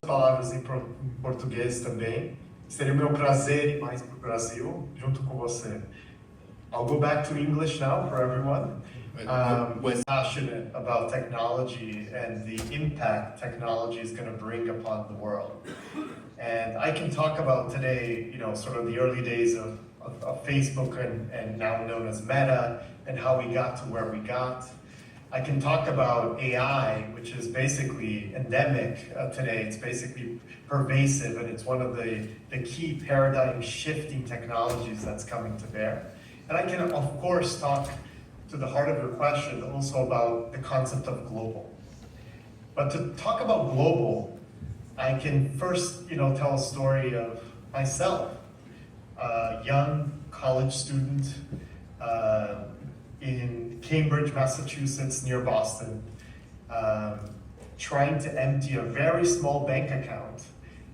palavras em português também. Seria o meu prazer ir mais para o Brasil, junto com você. I'll go back to English now for everyone. We're passionate about technology and the impact technology is going to bring upon the world. And I can talk about today, sort of the early days of Facebook and now known as Meta, and how we got to where we got. I can talk about AI, which is basically endemic today. It's basically pervasive, and it's one of the key paradigm shifting technologies that's coming to bear. And I can, of course, talk to the heart of your question also about the concept of global. But to talk about global, I can first, tell a story of myself, a young college student in Cambridge, Massachusetts, near Boston, trying to empty a very small bank account.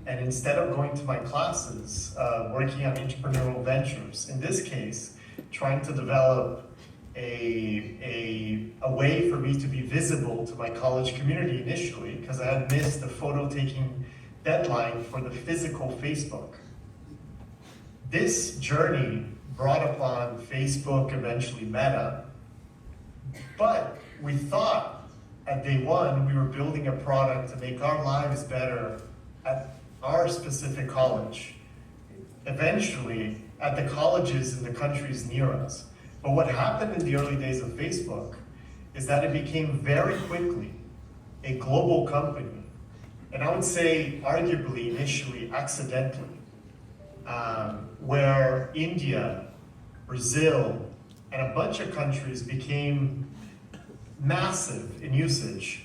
And instead of going to my classes, working on entrepreneurial ventures, in this case, trying to develop a way for me to be visible to my college community initially, because I had missed the photo taking deadline for the physical Facebook. This journey brought upon Facebook, eventually Meta, but we thought at day one we were building a product to make our lives better at our specific college, eventually at the colleges in the countries near us. But what happened in the early days of Facebook is that it became very quickly a global company, and I would say arguably initially accidentally, where India, Brazil, and a bunch of countries became massive in usage,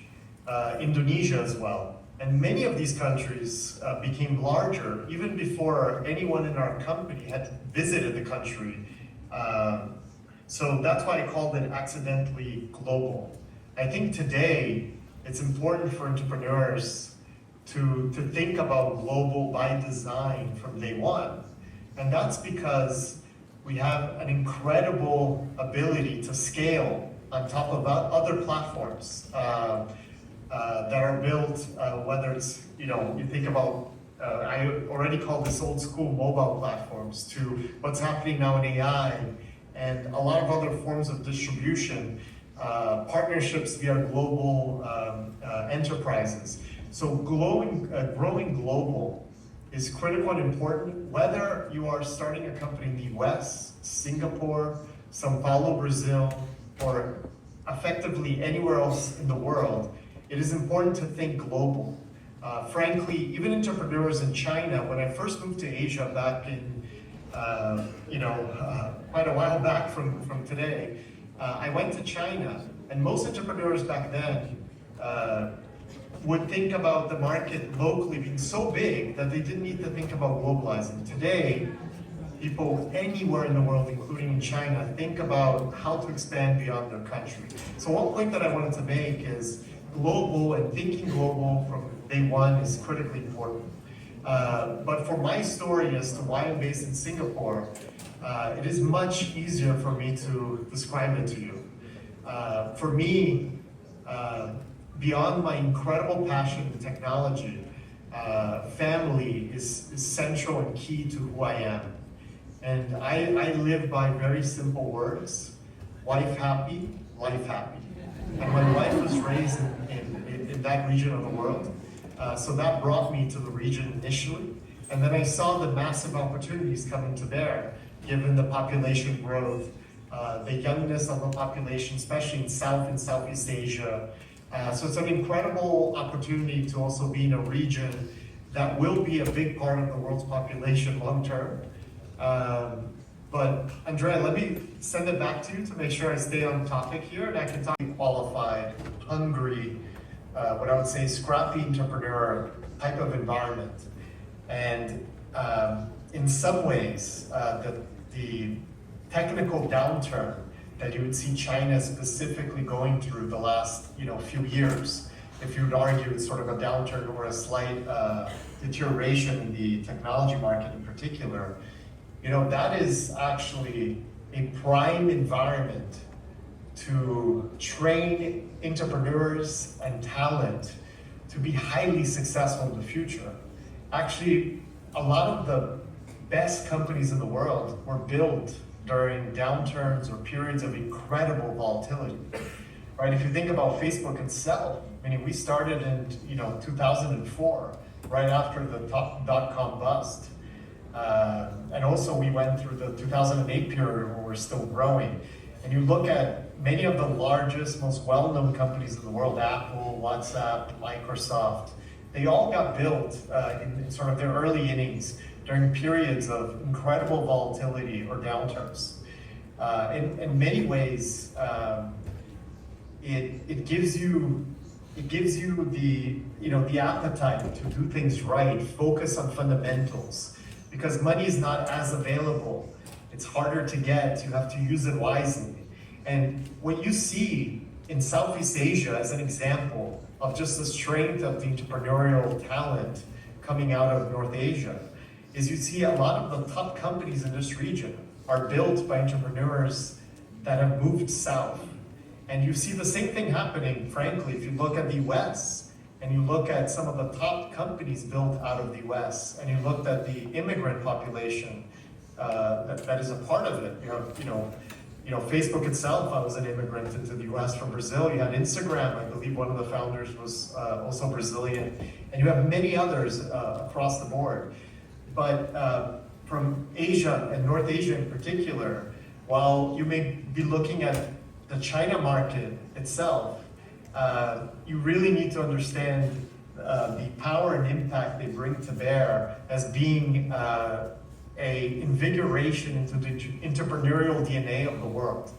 Indonesia as well. And many of these countries became larger even before anyone in our company had visited the country. So that's why I called it accidentally global. I think today it's important for entrepreneurs to think about global by design from day one. And that's because we have an incredible ability to scale on top of other platforms that are built, whether it's, you think about, I already call this old school mobile platforms, to what's happening now in AI and a lot of other forms of distribution, partnerships via global enterprises. So growing global is critical and important, whether you are starting a company in the US, Singapore, São Paulo, Brazil, or effectively anywhere else in the world. It is important to think global. Frankly, even entrepreneurs in China, when I first moved to Asia back in, quite a while back from today, I went to China, and most entrepreneurs back then would think about the market locally being so big that they didn't need to think about globalizing. Today, people anywhere in the world, including in China, think about how to expand beyond their country. So one point that I wanted to make is global and thinking global from day one is critically important. But for my story as to why I'm based in Singapore, it is much easier for me to describe it to you. For me, beyond my incredible passion in technology, family is central and key to who I am. And I live by very simple words: wife happy, life happy. And my wife was raised in that region of the world, so that brought me to the region initially. And then I saw the massive opportunities coming to bear, given the population growth, the youngness of the population, especially in South and Southeast Asia. So it's an incredible opportunity to also be in a region that will be a big part of the world's population long term. But Andrea, let me send it back to you to make sure I stay on topic here, and I can talk qualified, hungry, what I would say scrappy entrepreneur type of environment. And in some ways, the technical downturn that you would see China specifically going through the last few years, if you would argue it's sort of a downturn or a slight deterioration in the technology market in particular, that is actually a prime environment to train entrepreneurs and talent to be highly successful in the future. Actually, a lot of the best companies in the world were built during downturns or periods of incredible volatility, right? If you think about Facebook itself, I mean, we started in 2004, right after the dot-com bust. And also we went through the 2008 period where we're still growing. And you look at many of the largest, most well-known companies in the world, Apple, WhatsApp, Microsoft, they all got built in sort of their early innings during periods of incredible volatility or downturns. In many ways, it gives you the appetite to do things right, focus on fundamentals, because money is not as available. It's harder to get. You have to use it wisely. And what you see in Southeast Asia as an example of just the strength of the entrepreneurial talent coming out of North Asia is you see a lot of the top companies in this region are built by entrepreneurs that have moved south. And you see the same thing happening, frankly, if you look at the US and you look at some of the top companies built out of the US and you looked at the immigrant population that is a part of it. You know, Facebook itself, I was an immigrant into the US from Brazil. You had Instagram, I believe one of the founders was also Brazilian. And you have many others across the board. But from Asia and North Asia in particular, while you may be looking at the China market itself, you really need to understand the power and impact they bring to bear as being a invigoration into the entrepreneurial DNA of the world.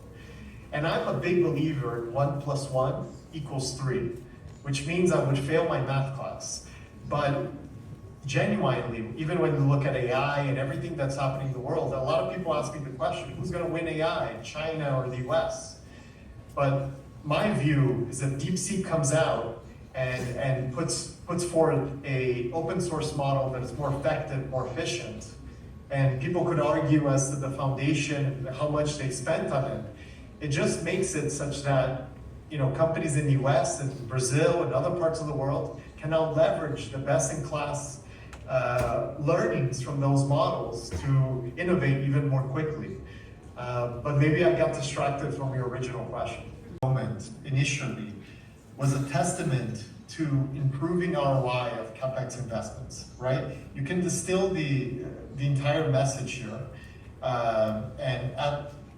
And I'm a big believer in 1 + 1 = 3, which means I would fail my math class. But genuinely, even when you look at AI and everything that's happening in the world, a lot of people ask me the question, who's gonna win AI, China or the US? But my view is that DeepSeek comes out and puts forward a open source model that is more effective, more efficient. And people could argue as to the foundation, how much they spent on it. It just makes it such that companies in the US and Brazil and other parts of the world can now leverage the best-in-class learnings from those models to innovate even more quickly. But maybe I got distracted from your original question. Moment initially was a testament to improving ROI of CapEx investments, right? You can distill the entire message here. And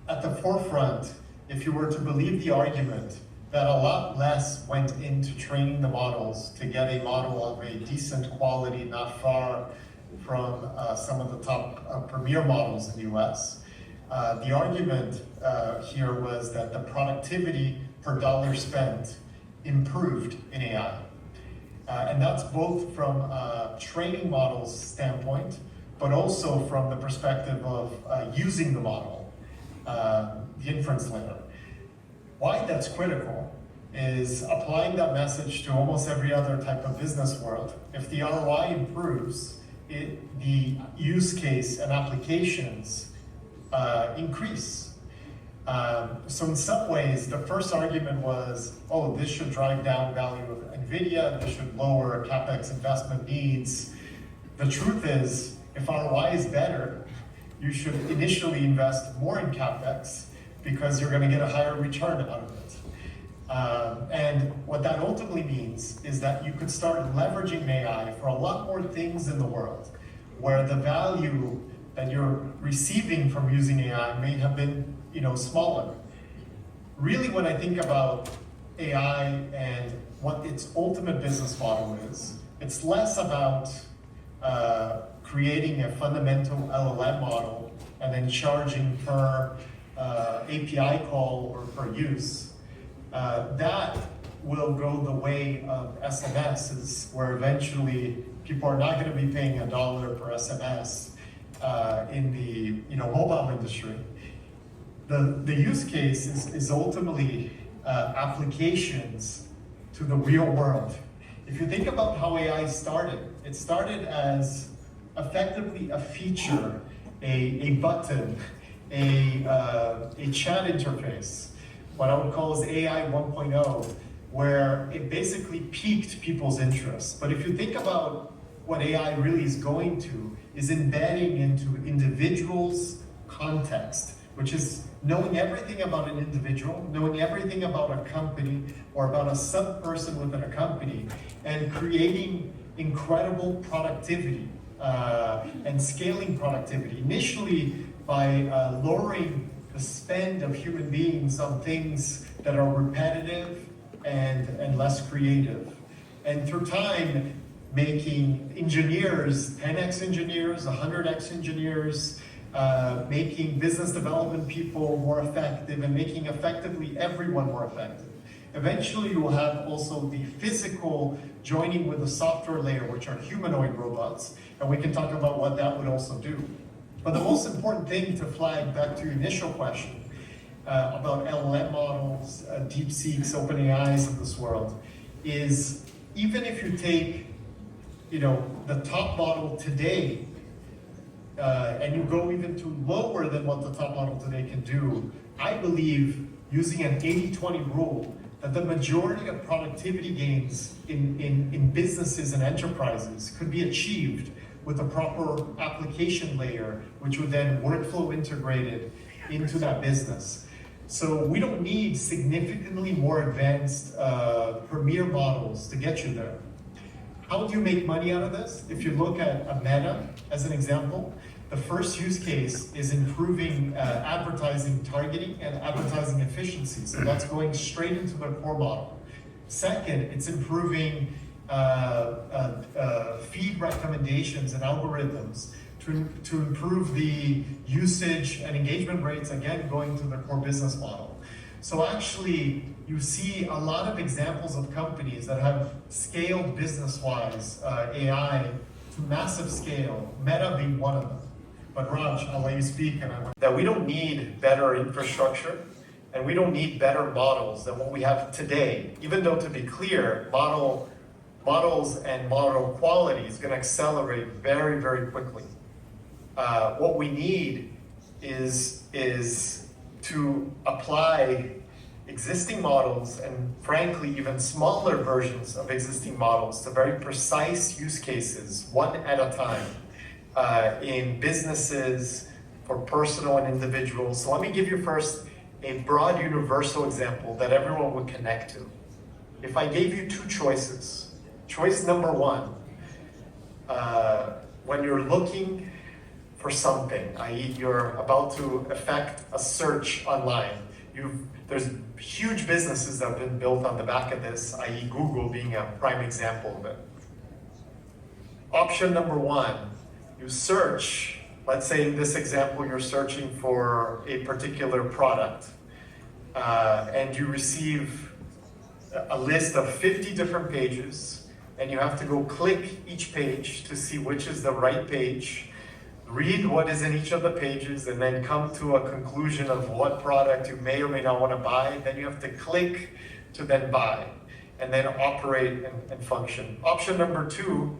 at the forefront, if you were to believe the argument that a lot less went into training the models to get a model of a decent quality, not far from some of the top premier models in the US, the argument here was that the productivity per dollar spent improved in AI. And that's both from a training models standpoint, but also from the perspective of using the model, the inference layer. Why that's critical is applying that message to almost every other type of business world. If the ROI improves, the use case and applications increase. So in some ways, the first argument was, oh, this should drive down value of NVIDIA, this should lower CapEx investment needs. The truth is, if ROI is better, you should initially invest more in CapEx because you're going to get a higher return out of it. And what that ultimately means is that you could start leveraging AI for a lot more things in the world, where the value that you're receiving from using AI may have been smaller. Really, when I think about AI and what its ultimate business model is, it's less about creating a fundamental LLM model and then charging per API call or per use. That will go the way of SMSs, where eventually people are not going to be paying $1 per SMS in the mobile industry. The use case is ultimately applications to the real world. If you think about how AI started, it started as effectively a feature, a button, a chat interface, what I would call is AI 1.0, where it basically piqued people's interest. But if you think about what AI really is going to, is embedding into individuals' context, which is knowing everything about an individual, knowing everything about a company or about a sub-person within a company, and creating incredible productivity and scaling productivity. Initially by lowering the spend of human beings on things that are repetitive and less creative. And through time, making engineers, 10x engineers, 100x engineers, making business development people more effective and making effectively everyone more effective. Eventually you will have also the physical joining with the software layer, which are humanoid robots, and we can talk about what that would also do. But the most important thing to flag back to your initial question about LLM models, DeepSeeks, OpenAIs of this world, is even if you take the top model today, and you go even to lower than what the top model today can do, I believe using an 80-20 rule that the majority of productivity gains in businesses and enterprises could be achieved with a proper application layer, which would then workflow integrated into that business. So we don't need significantly more advanced premier models to get you there. How do you make money out of this? If you look at a Meta as an example, the first use case is improving advertising targeting and advertising efficiency. So that's going straight into their core model. Second, it's improving feed recommendations and algorithms to improve the usage and engagement rates, again, going to the core business model. So actually, you see a lot of examples of companies that have scaled business-wise AI to massive scale, Meta being one of them. But Raj, I'll let you speak. That we don't need better infrastructure and we don't need better models than what we have today, even though, to be clear, models and model quality is going to accelerate very, very quickly. What we need is to apply existing models and frankly even smaller versions of existing models to very precise use cases, one at a time, in businesses, for personal and individuals. So let me give you first a broad universal example that everyone would connect to. If I gave you two choices, choice number one, when you're looking for something, i.e. you're about to effect a search online, there's huge businesses that have been built on the back of this, i.e. Google being a prime example of it. Option number one, you search, let's say in this example, you're searching for a particular product, and you receive a list of 50 different pages, and you have to go click each page to see which is the right page, read what is in each of the pages, and then come to a conclusion of what product you may or may not want to buy. Then you have to click to then buy, and then operate and function. Option number two,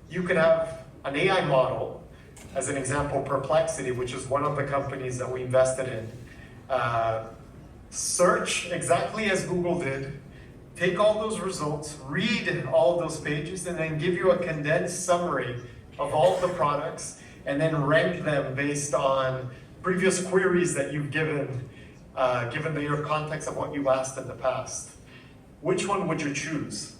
you could have an AI model, as an example, Perplexity, which is one of the companies that we invested in. Search exactly as Google did, take all those results, read all those pages, and then give you a condensed summary of all the products, and then rank them based on previous queries that you've given your context of what you've asked in the past. Which one would you choose?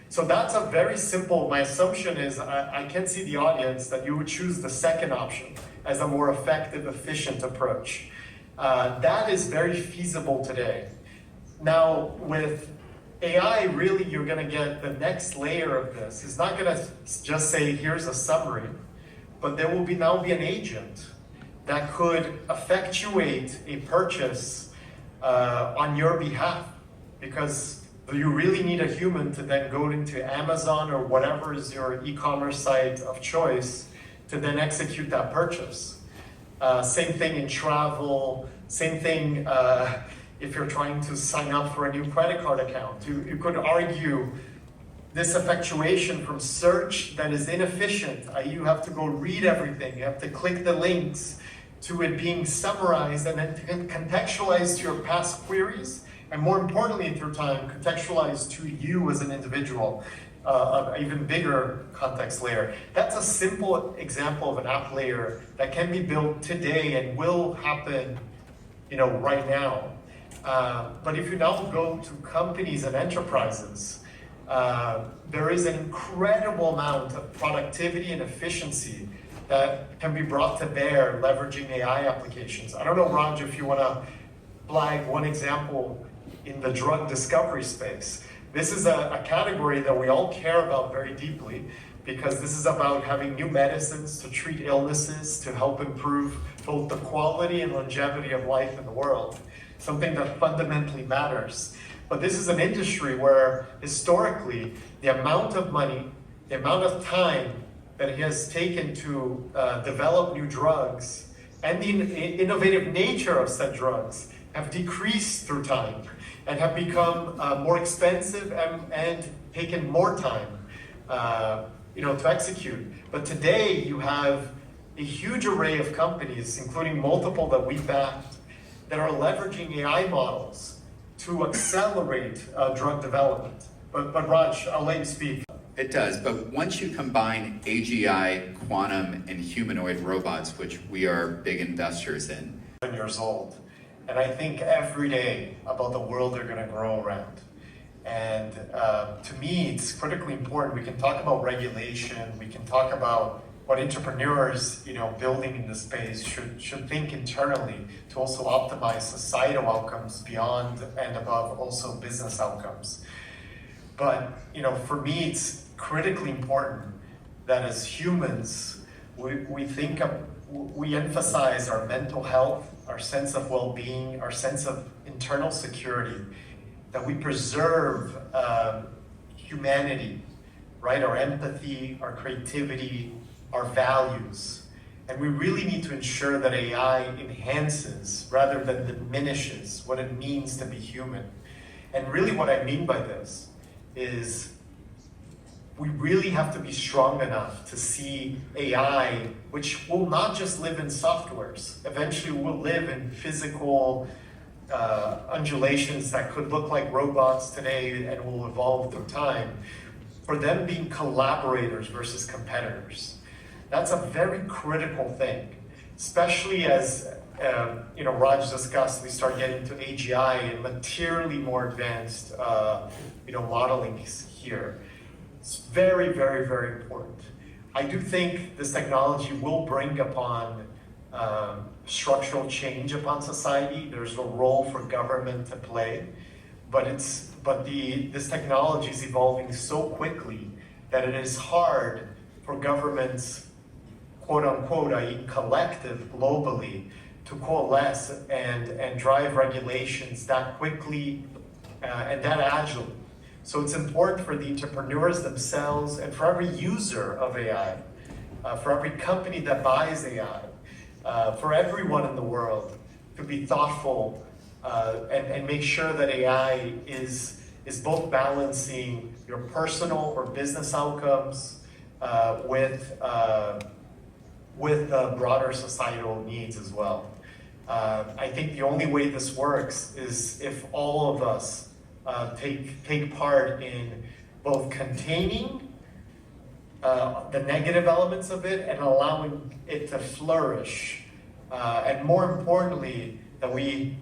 So that's a very simple, my assumption is, I can see the audience that you would choose the second option as a more effective, efficient approach. That is very feasible today. Now, with AI, really, you're gonna get the next layer of this. It's not gonna just say, here's a summary, but there will now be an agent that could effectuate a purchase on your behalf, because you really need a human to then go into Amazon or whatever is your e-commerce site of choice to then execute that purchase. Same thing in travel, same thing if you're trying to sign up for a new credit card account. You could argue this effectuation from search that is inefficient. You have to go read everything, you have to click the links, to it being summarized and then contextualized to your past queries, and more importantly through time, contextualized to you as an individual, an even bigger context layer. That's a simple example of an app layer that can be built today and will happen, right now. But if you now go to companies and enterprises, there is an incredible amount of productivity and efficiency that can be brought to bear leveraging AI applications. I don't know, Raj, if you want to flag one example in the drug discovery space. This is a category that we all care about very deeply, because this is about having new medicines to treat illnesses, to help improve both the quality and longevity of life in the world, something that fundamentally matters. But this is an industry where historically, the amount of money, the amount of time that it has taken to develop new drugs, and the innovative nature of said drugs have decreased through time and have become more expensive and taken more time to execute. But today you have a huge array of companies, including multiple that we backed, that are leveraging AI models to accelerate drug development. But Raj, I'll let you speak. It does, but once you combine AGI, quantum, and humanoid robots, which we are big investors in. 7 years old, and I think every day about the world they're going to grow around. And to me, it's critically important. We can talk about regulation, we can talk about what entrepreneurs, building in this space should think internally to also optimize societal outcomes beyond and above also business outcomes. But, for me, it's critically important that as humans, we emphasize our mental health, our sense of well-being, our sense of internal security, that we preserve humanity, right? Our empathy, our creativity, our values. And we really need to ensure that AI enhances rather than diminishes what it means to be human. And really what I mean by this is we really have to be strong enough to see AI, which will not just live in softwares, eventually will live in physical undulations that could look like robots today and will evolve through time, for them being collaborators versus competitors. That's a very critical thing, especially as Raj discussed, we start getting to AGI and materially more advanced modeling here. It's very, very, very important. I do think this technology will bring upon structural change upon society. There's a role for government to play, but this technology is evolving so quickly that it is hard for governments, quote unquote, i.e. collective globally, to coalesce and drive regulations that quickly and that agile. So it's important for the entrepreneurs themselves and for every user of AI, for every company that buys AI, for everyone in the world to be thoughtful and make sure that AI is both balancing your personal or business outcomes with broader societal needs as well. I think the only way this works is if all of us take part in both containing the negative elements of it and allowing it to flourish. And more importantly, that we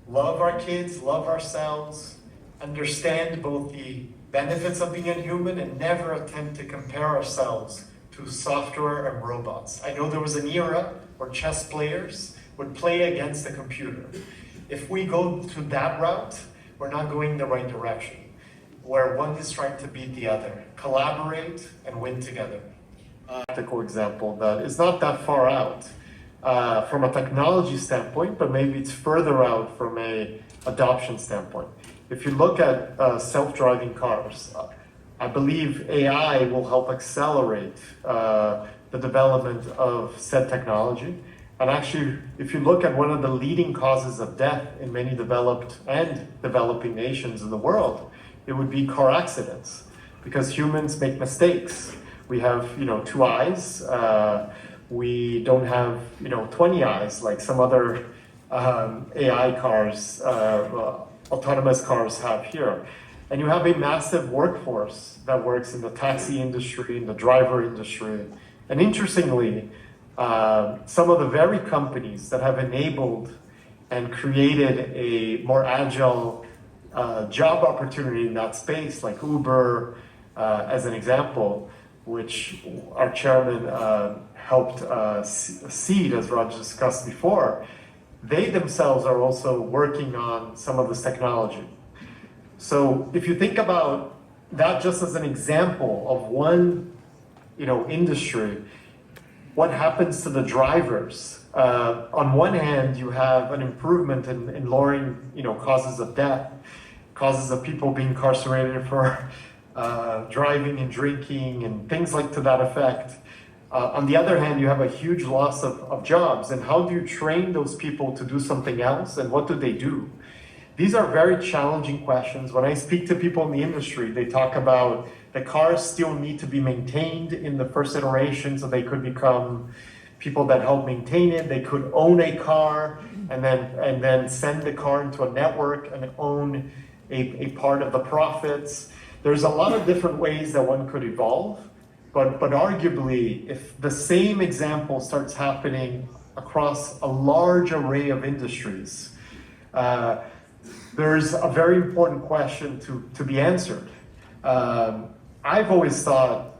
love our kids, love ourselves, understand both the benefits of being a human and never attempt to compare ourselves to software and robots. I know there was an era where chess players would play against the computer. If we go to that route, we're not going in the right direction, where one is trying to beat the other. Collaborate and win together. Practical example that is not that far out from a technology standpoint, but maybe it's further out from a adoption standpoint. If you look at self-driving cars, I believe AI will help accelerate the development of said technology. And actually, if you look at one of the leading causes of death in many developed and developing nations in the world, it would be car accidents, because humans make mistakes. We have, 2 eyes. We don't have, 20 eyes like some other AI cars autonomous cars have here. And you have a massive workforce that works in the taxi industry, in the driver industry. And interestingly, some of the very companies that have enabled and created a more agile job opportunity in that space, like Uber, as an example, which our chairman helped seed, as Raj discussed before, they themselves are also working on some of this technology. So if you think about that just as an example of one, industry, what happens to the drivers? On one hand, you have an improvement in lowering, causes of death, causes of people being incarcerated for driving and drinking and things like to that effect. On the other hand, you have a huge loss of jobs. And how do you train those people to do something else? And what do they do? These are very challenging questions. When I speak to people in the industry, they talk about the cars still need to be maintained in the first iteration, so they could become people that help maintain it. They could own a car and then send the car into a network and own a part of the profits. There's a lot of different ways that one could evolve, but arguably, if the same example starts happening across a large array of industries, there's a very important question to be answered. I've always thought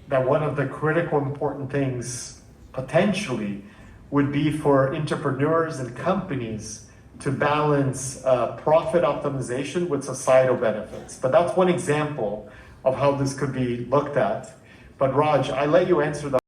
that one of the critical important things potentially would be for entrepreneurs and companies to balance profit optimization with societal benefits. But that's one example of how this could be looked at. But Raj, I let you answer that.